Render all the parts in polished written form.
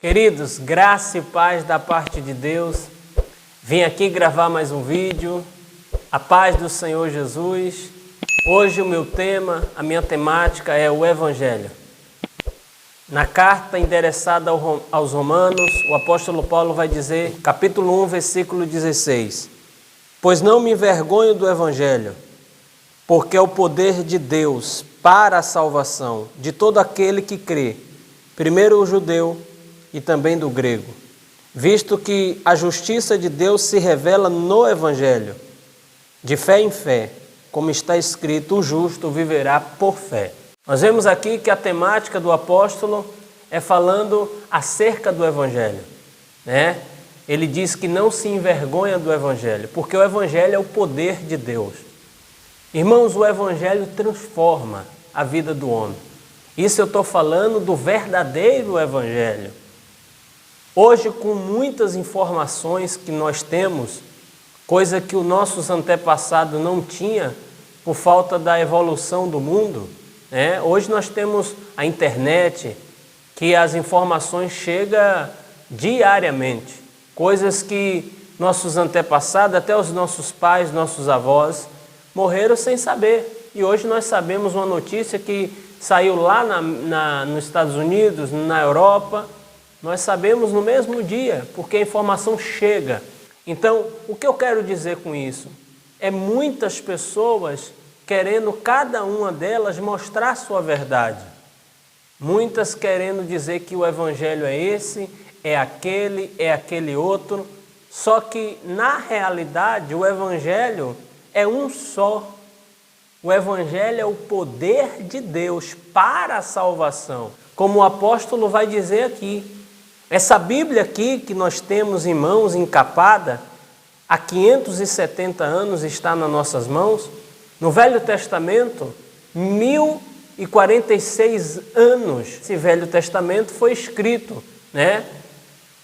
Queridos, graça e paz da parte de Deus. Vim aqui gravar mais um vídeo. A paz do Senhor Jesus. Hoje o meu tema, a minha temática é o Evangelho. Na carta endereçada aos Romanos, o apóstolo Paulo vai dizer, capítulo 1, versículo 16: Pois não me envergonho do Evangelho, porque é o poder de Deus para a salvação de todo aquele que crê, primeiro o judeu e também do grego, visto que a justiça de Deus se revela no Evangelho, de fé em fé, como está escrito, o justo viverá por fé. Nós vemos aqui que a temática do apóstolo é falando acerca do Evangelho, né? Ele diz que não se envergonha do Evangelho, porque o Evangelho é o poder de Deus. Irmãos, o Evangelho transforma a vida do homem. Isso eu estou falando do verdadeiro Evangelho. Hoje, com muitas informações que nós temos, coisa que os nossos antepassados não tinham por falta da evolução do mundo, né? Hoje nós temos a internet, que as informações chegam diariamente, coisas que nossos antepassados, até os nossos pais, nossos avós, morreram sem saber. E hoje nós sabemos uma notícia que saiu lá nos Estados Unidos, na Europa. Nós sabemos no mesmo dia, porque a informação chega. Então, o que eu quero dizer com isso? É muitas pessoas querendo, cada uma delas, mostrar sua verdade. Muitas querendo dizer que o Evangelho é esse, é aquele outro. Só que, na realidade, o Evangelho é um só. O Evangelho é o poder de Deus para a salvação. Como o apóstolo vai dizer aqui. Essa Bíblia aqui que nós temos em mãos, encapada, há 570 anos está nas nossas mãos. No Velho Testamento, 1046 anos esse Velho Testamento foi escrito, né?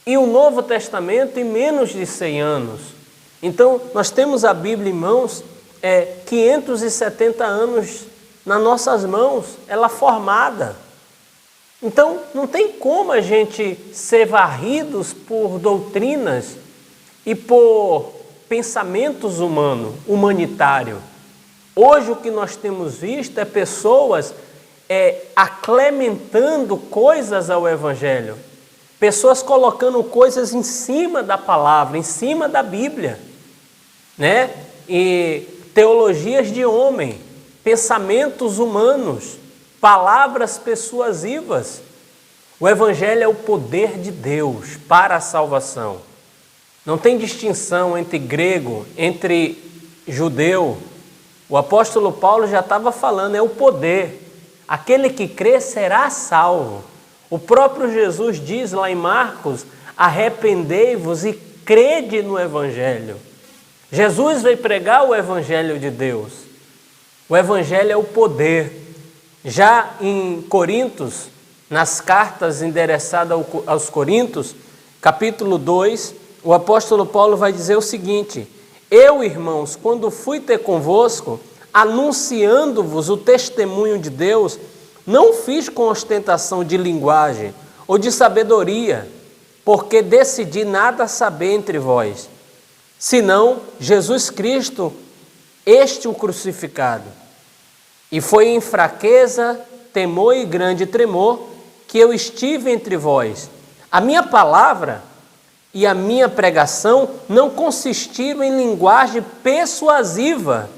E o Novo Testamento em menos de 100 anos. Então, nós temos a Bíblia em mãos, 570 anos nas nossas mãos, ela formada. Então, não tem como a gente ser varridos por doutrinas e por pensamentos humanitários. Hoje o que nós temos visto é pessoas aclementando coisas ao Evangelho. Pessoas colocando coisas em cima da palavra, em cima da Bíblia, né? E teologias de homem, pensamentos humanos, palavras persuasivas. O Evangelho é o poder de Deus para a salvação. Não tem distinção entre grego, entre judeu. O apóstolo Paulo já estava falando, é o poder. Aquele que crê será salvo. O próprio Jesus diz lá em Marcos, arrependei-vos e crede no Evangelho. Jesus veio pregar o Evangelho de Deus. O Evangelho é o poder. Já em Coríntios, nas cartas endereçadas aos Coríntios, capítulo 2, o apóstolo Paulo vai dizer o seguinte: Eu, irmãos, quando fui ter convosco, anunciando-vos o testemunho de Deus, não fiz com ostentação de linguagem ou de sabedoria, porque decidi nada saber entre vós, senão Jesus Cristo, este o crucificado. E foi em fraqueza, temor e grande tremor que eu estive entre vós. A minha palavra e a minha pregação não consistiram em linguagem persuasiva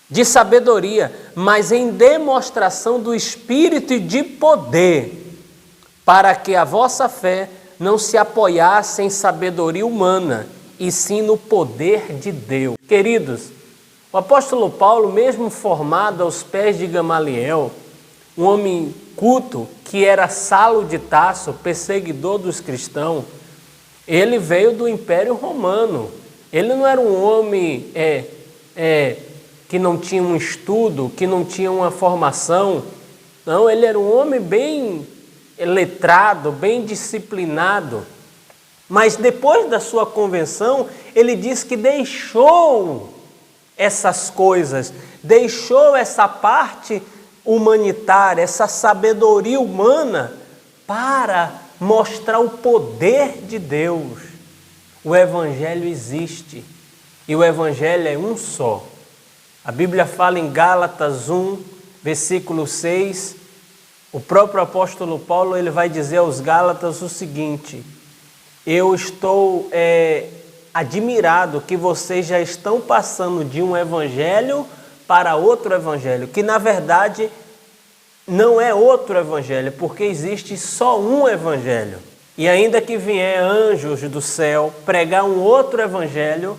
de sabedoria, mas em demonstração do Espírito e de poder, para que a vossa fé não se apoiasse em sabedoria humana, e sim no poder de Deus. Queridos, o apóstolo Paulo, mesmo formado aos pés de Gamaliel, um homem culto que era Saulo de Tarso, perseguidor dos cristãos, ele veio do Império Romano. Ele não era um homem que não tinha um estudo, que não tinha uma formação. Não, ele era um homem bem letrado, bem disciplinado. Mas depois da sua conversão, ele diz que deixou essas coisas, deixou essa parte humanitária, essa sabedoria humana para mostrar o poder de Deus. O Evangelho existe e o Evangelho é um só. A Bíblia fala em Gálatas 1, versículo 6, o próprio apóstolo Paulo ele vai dizer aos Gálatas o seguinte: eu estou admirado que vocês já estão passando de um evangelho para outro evangelho, que na verdade não é outro evangelho, porque existe só um evangelho. E ainda que vier anjos do céu pregar um outro evangelho,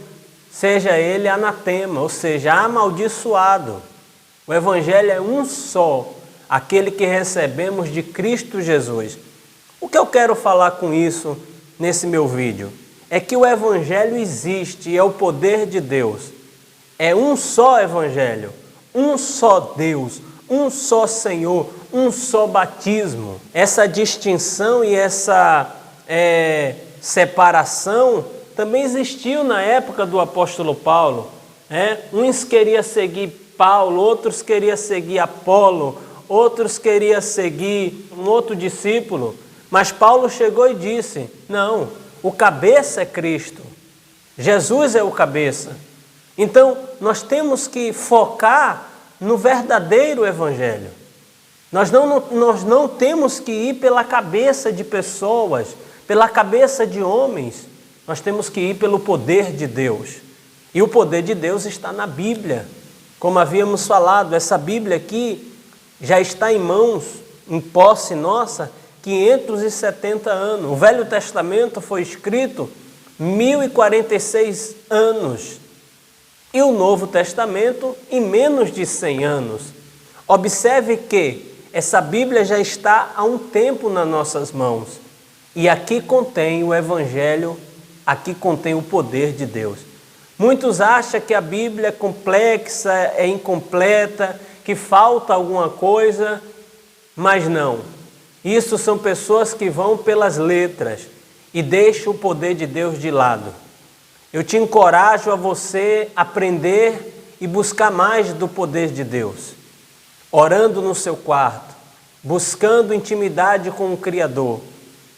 seja ele anatema, ou seja, amaldiçoado. O evangelho é um só, aquele que recebemos de Cristo Jesus. O que eu quero falar com isso nesse meu vídeo? É que o evangelho existe e é o poder de Deus. É um só evangelho, um só Deus, um só Senhor, um só batismo. Essa distinção e essa separação também existiu na época do apóstolo Paulo. Uns queriam seguir Paulo, outros queriam seguir Apolo, outros queriam seguir um outro discípulo. Mas Paulo chegou e disse: não, o cabeça é Cristo. Jesus é o cabeça. Então, nós temos que focar no verdadeiro evangelho. Nós não temos que ir pela cabeça de pessoas, pela cabeça de homens. Nós temos que ir pelo poder de Deus. E o poder de Deus está na Bíblia. Como havíamos falado, essa Bíblia aqui já está em mãos, em posse nossa, 570 anos. O Velho Testamento foi escrito 1046 anos. E o Novo Testamento em menos de 100 anos. Observe que essa Bíblia já está há um tempo nas nossas mãos. E aqui contém o Evangelho, aqui contém o poder de Deus. Muitos acham que a Bíblia é complexa, é incompleta, que falta alguma coisa, mas não. Isso são pessoas que vão pelas letras e deixam o poder de Deus de lado. Eu te encorajo a você aprender e buscar mais do poder de Deus. Orando no seu quarto, buscando intimidade com o Criador,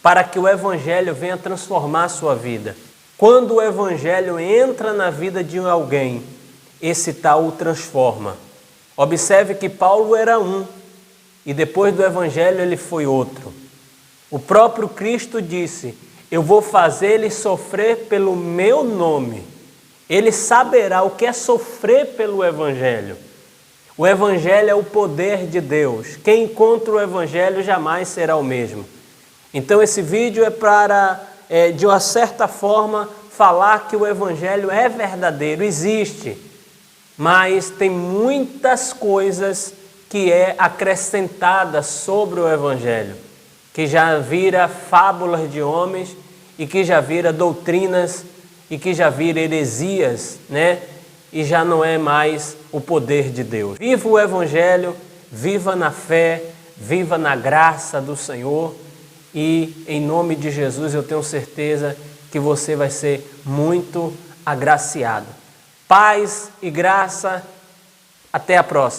para que o Evangelho venha transformar a sua vida. Quando o Evangelho entra na vida de alguém, esse tal o transforma. Observe que Paulo era um, e depois do Evangelho ele foi outro. O próprio Cristo disse: eu vou fazer ele sofrer pelo meu nome. Ele saberá o que é sofrer pelo Evangelho. O Evangelho é o poder de Deus. Quem encontra o Evangelho jamais será o mesmo. Então esse vídeo é para, de uma certa forma, falar que o Evangelho é verdadeiro, existe. Mas tem muitas coisas que é acrescentada sobre o Evangelho, que já vira fábulas de homens e que já vira doutrinas e que já vira heresias, né? E já não é mais o poder de Deus. Viva o Evangelho, viva na fé, viva na graça do Senhor e em nome de Jesus eu tenho certeza que você vai ser muito agraciado. Paz e graça, até a próxima.